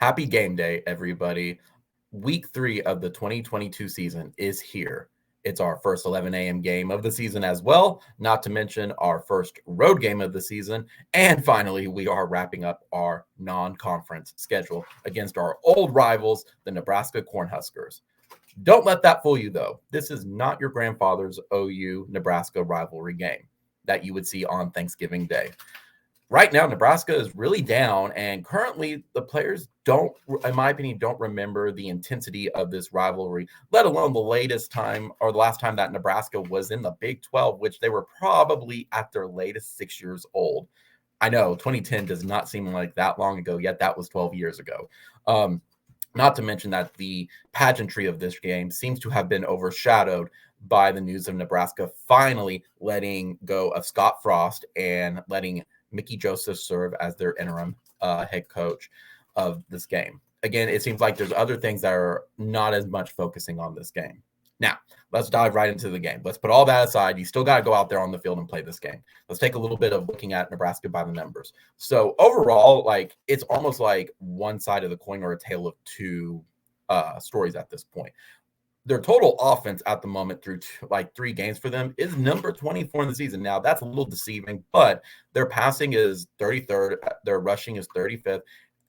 Happy game day, everybody. Week 3 of the 2022 season is here. It's our first 11 a.m. game of the season as well, not to mention our first road game of the season. And finally, we are wrapping up our non-conference schedule against our old rivals, the Nebraska Cornhuskers. Don't let that fool you, though. This is not your grandfather's OU-Nebraska rivalry game that you would see on Thanksgiving Day. Right now, Nebraska is really down, and currently the players don't, in my opinion, don't remember the intensity of this rivalry, let alone the latest time or the last time that Nebraska was in the Big 12, which they were probably at their latest 6 years old. I know 2010 does not seem like that long ago, yet that was 12 years ago. Not to mention that the pageantry of this game seems to have been overshadowed by the news of Nebraska finally letting go of Scott Frost and letting Mickey Joseph serve as their interim head coach of this game. Again, it seems like there's other things that are not as much focusing on this game. Now, let's dive right into the game. Let's put all that aside. You still got to go out there on the field and play this game. Let's take a little bit of looking at Nebraska by the numbers. So overall, it's almost like one side of the coin or a tale of two stories at this point. Their total offense at the moment through 3 games for them is number 24 in the season. Now, that's a little deceiving, but their passing is 33rd, their rushing is 35th,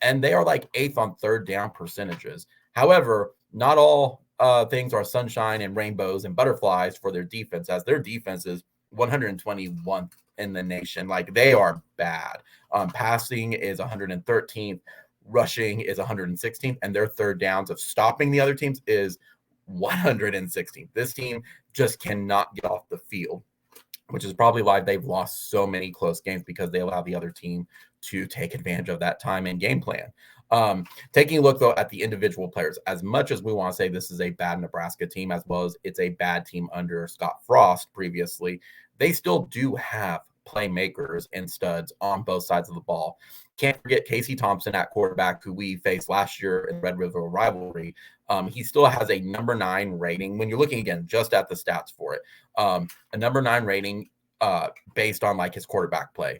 and they are 8th on third down percentages. However, not all things are sunshine and rainbows and butterflies for their defense, as their defense is 121th in the nation. They are bad. Passing is 113th, rushing is 116th, and their third downs of stopping the other teams is 116th. This team just cannot get off the field, which is probably why they've lost so many close games, because they allow the other team to take advantage of that time and game plan. Taking a look, though, at the individual players, as much as we want to say this is a bad Nebraska team, as well as it's a bad team under Scott Frost previously, they still do have playmakers and studs on both sides of the ball. Can't forget Casey Thompson at quarterback, who we faced last year in Red River rivalry. He still has a number 9 rating when you're looking, again, just at the stats for it. A number 9 rating based on his quarterback play.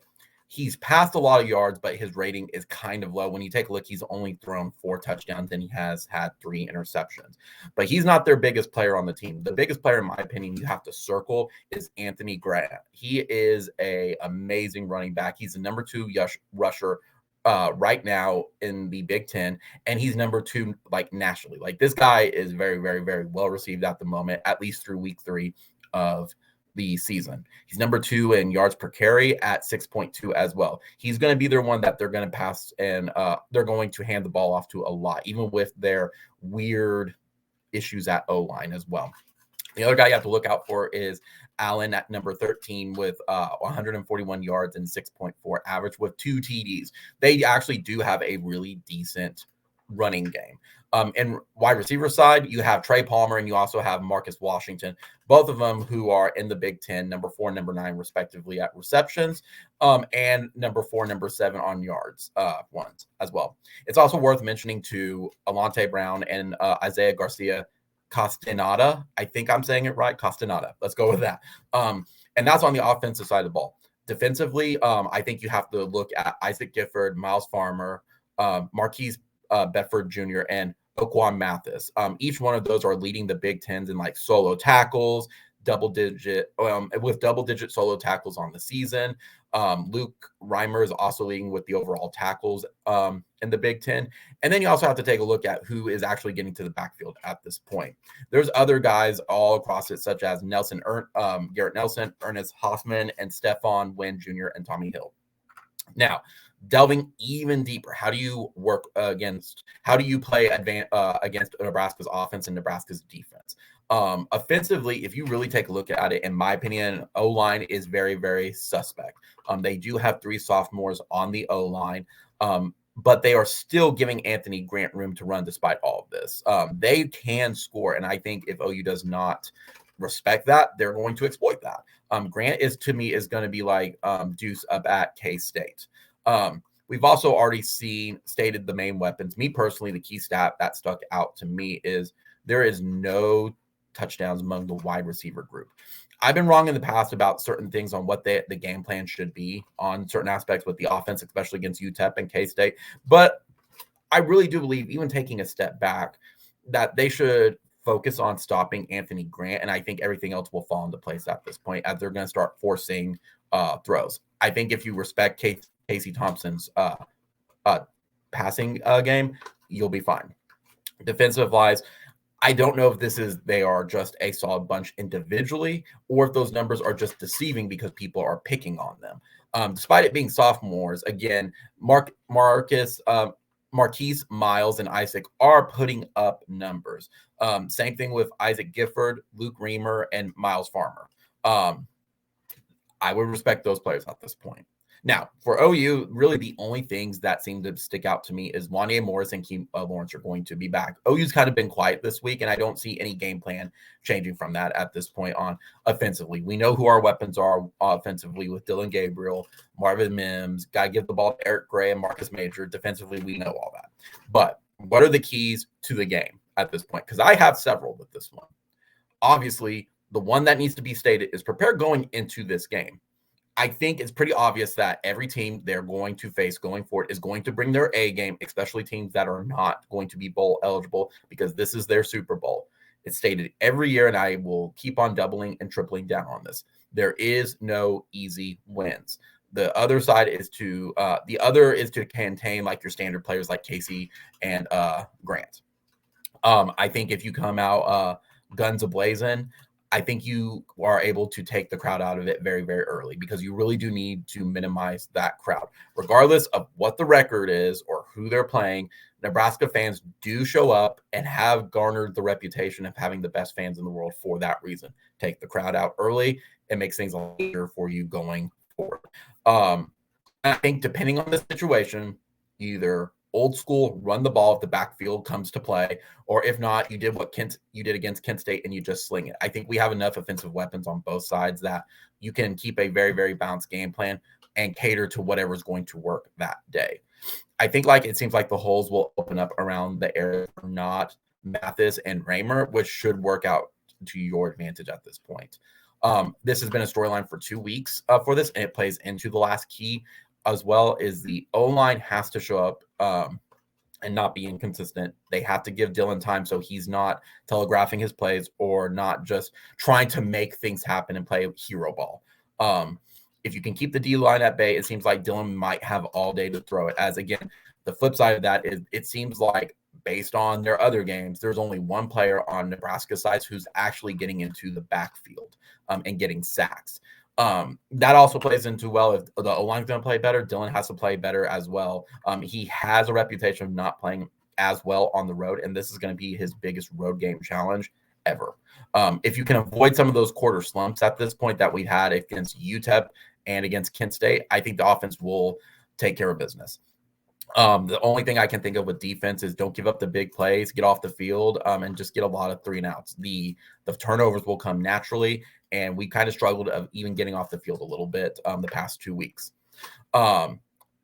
He's passed a lot of yards, but his rating is kind of low. When you take a look, he's only thrown 4 touchdowns and he has had 3 interceptions. But he's not their biggest player on the team. The biggest player, in my opinion, you have to circle is Anthony Grant. He is an amazing running back. He's the number 2 rusher right now in the Big Ten, and he's number 2 nationally. This guy is very, very, very well received at the moment, at least through week 3 of the season. He's number 2 in yards per carry at 6.2 as well. He's going to be their one that they're going to pass, and they're going to hand the ball off to a lot, even with their weird issues at O-line as well. The other guy you have to look out for is Allen at number 13 with 141 yards and 6.4 average with 2 TDs. They actually do have a really decent running game. And wide receiver side, you have Trey Palmer and you also have Marcus Washington, both of them who are in the Big Ten, number 4 and number 9, respectively, at receptions, and number 4, number 7 on yards ones as well. It's also worth mentioning to Alante Brown and Isaiah Garcia Castaneda. I think I'm saying it right. Castaneda. Let's go with that. And that's on the offensive side of the ball. Defensively, I think you have to look at Isaac Gifford, Miles Farmer, Marquise Bedford Jr., and Oquan Mathis. Each one of those are leading the Big Tens in solo tackles, with double-digit solo tackles on the season. Luke Reimer is also leading with the overall tackles in the Big Ten. And then you also have to take a look at who is actually getting to the backfield at this point. There's other guys all across it, such as Garrett Nelson, Ernest Hoffman, and Stephon Wynn Jr. and Tommy Hill. Now, delving even deeper, how do you play against Nebraska's offense and Nebraska's defense? Offensively, if you really take a look at it, in my opinion, O-line is very, very suspect. They do have 3 sophomores on the O-line, but they are still giving Anthony Grant room to run despite all of this. They can score, and I think if OU does not respect that, they're going to exploit that. Grant is going to be like Deuce up at K-State. We've also already stated the main weapons. Me personally, the key stat that stuck out to me is there is no touchdowns among the wide receiver group. I've been wrong in the past about certain things on what the game plan should be on certain aspects with the offense, especially against UTEP and K-State. But I really do believe, even taking a step back, that they should focus on stopping Anthony Grant, and I think everything else will fall into place at this point as they're going to start forcing throws. I think if you respect Casey Thompson's passing game, you'll be fine. Defensive wise, I don't know if they are just a solid bunch individually, or if those numbers are just deceiving because people are picking on them. Despite it being sophomores, again, Marquise, Miles, and Isaac are putting up numbers. Same thing with Isaac Gifford, Luke Reamer, and Miles Farmer. I would respect those players at this point. Now, for OU, really the only things that seem to stick out to me is Wanya Morris and Keem Lawrence are going to be back. OU's kind of been quiet this week, and I don't see any game plan changing from that at this point on offensively. We know who our weapons are offensively with Dylan Gabriel, Marvin Mims, got to give the ball to Eric Gray and Marcus Major. Defensively, we know all that. But what are the keys to the game at this point? Because I have several with this one. Obviously, the one that needs to be stated is prepare going into this game. I think it's pretty obvious that every team they're going to face going forward is going to bring their A game, especially teams that are not going to be bowl eligible, because this is their Super Bowl. It's stated every year, and I will keep on doubling and tripling down on this. There is no easy wins. The other side is to contain like your standard players like Casey and Grant. I think if you come out guns a-blazing, I think you are able to take the crowd out of it very, very early, because you really do need to minimize that crowd. Regardless of what the record is or who they're playing, Nebraska fans do show up and have garnered the reputation of having the best fans in the world for that reason. Take the crowd out early. It makes things a lot easier for you going forward. I think depending on the situation, either old school, run the ball if the backfield comes to play, or if not, you did what you did against Kent State and you just sling it. I think we have enough offensive weapons on both sides that you can keep a very, very balanced game plan and cater to whatever's going to work that day. I think it seems like the holes will open up around the area, not Mathis and Raymer, which should work out to your advantage at this point. This has been a storyline for 2 weeks for this, and it plays into the last key as well, is the O-line has to show up and not be inconsistent. They have to give Dylan time so he's not telegraphing his plays or not just trying to make things happen and play hero ball. If you can keep the D-line at bay, it seems like Dylan might have all day to throw it. As again, the flip side of that is it seems like based on their other games, there's only one player on Nebraska side who's actually getting into the backfield and getting sacks. That also plays into, well, if the O-line's going to play better, Dylan has to play better as well. He has a reputation of not playing as well on the road, and this is going to be his biggest road game challenge ever. If you can avoid some of those quarter slumps at this point that we've had against UTEP and against Kent State, I think the offense will take care of business. The only thing I can think of with defense is don't give up the big plays, get off the field, and just get a lot of 3 and outs. The turnovers will come naturally, and we kind of struggled of even getting off the field a little bit the past 2 weeks.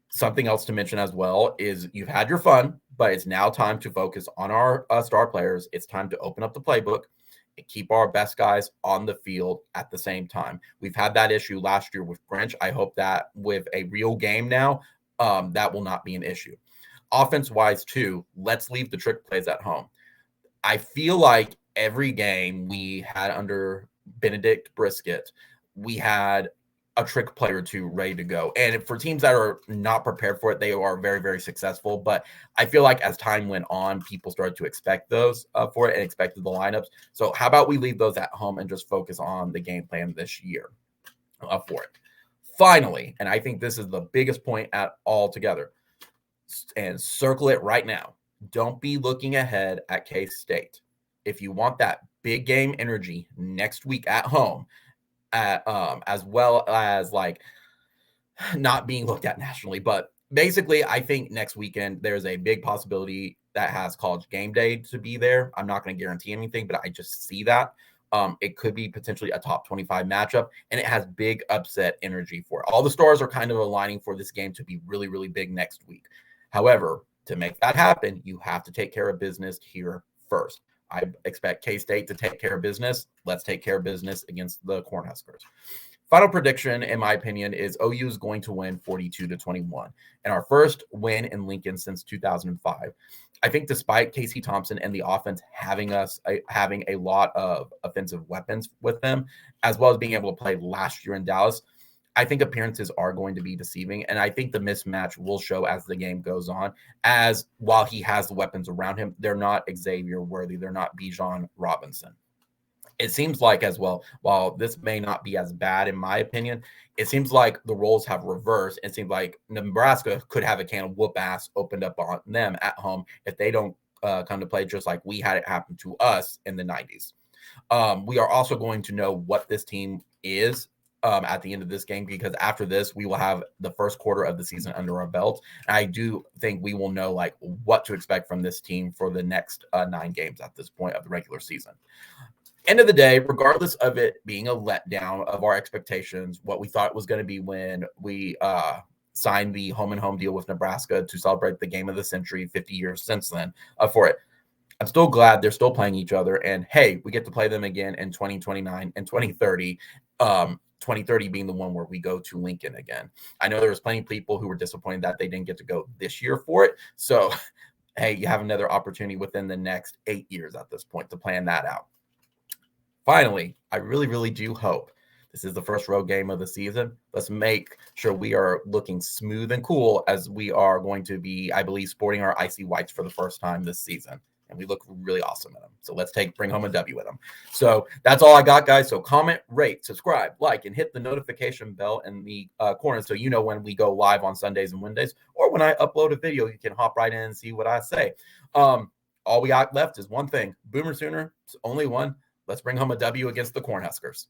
Something else to mention as well is you've had your fun, but it's now time to focus on our star players. It's time to open up the playbook and keep our best guys on the field at the same time. We've had that issue last year with Grinch. I hope that with a real game now, that will not be an issue. Offense-wise, too, let's leave the trick plays at home. I feel like every game we had under Benedict Brisket, we had a trick play or two ready to go. And for teams that are not prepared for it, they are very, very successful. But I feel like as time went on, people started to expect those for it and expected the lineups. So how about we leave those at home and just focus on the game plan this year for it. Finally, and I think this is the biggest point at all together, and circle it right now, don't be looking ahead at K-State. If you want that big game energy next week at home, as well as not being looked at nationally, but basically I think next weekend there's a big possibility that has College Game Day to be there. I'm not going to guarantee anything, but I just see that. It could be potentially a top 25 matchup, and it has big upset energy for it. All the stars are kind of aligning for this game to be really, really big next week. However, to make that happen, you have to take care of business here first. I expect K-State to take care of business. Let's take care of business against the Cornhuskers. Final prediction, in my opinion, is OU is going to win 42-21, and our first win in Lincoln since 2005. I think despite Casey Thompson and the offense having a lot of offensive weapons with them, as well as being able to play last year in Dallas, I think appearances are going to be deceiving, and I think the mismatch will show as the game goes on. As while he has the weapons around him, they're not Xavier Worthy, they're not Bijan Robinson. It seems like as well, while this may not be as bad in my opinion, it seems like the roles have reversed. It seems like Nebraska could have a can of whoop ass opened up on them at home if they don't come to play, just like we had it happen to us in the 90s. We are also going to know what this team is at the end of this game, because after this, we will have the first quarter of the season under our belt. And I do think we will know like what to expect from this team for the next 9 games at this point of the regular season. End of the day, regardless of it being a letdown of our expectations, what we thought it was going to be when we signed the home and home deal with Nebraska to celebrate the game of the century 50 years since then for it. I'm still glad they're still playing each other. And hey, we get to play them again in 2029 and 2030. 2030 being the one where we go to Lincoln again. I know there was plenty of people who were disappointed that they didn't get to go this year for it. So, hey, you have another opportunity within the next 8 years at this point to plan that out. Finally, I really, really do hope this is the first road game of the season. Let's make sure we are looking smooth and cool, as we are going to be, I believe, sporting our icy whites for the first time this season. And we look really awesome in them. So let's bring home a W with them. So that's all I got, guys. So comment, rate, subscribe, like, and hit the notification bell in the corner so you know when we go live on Sundays and Wednesdays, or when I upload a video, you can hop right in and see what I say. All we got left is one thing. Boomer Sooner, it's only one. Let's bring home a W against the Cornhuskers.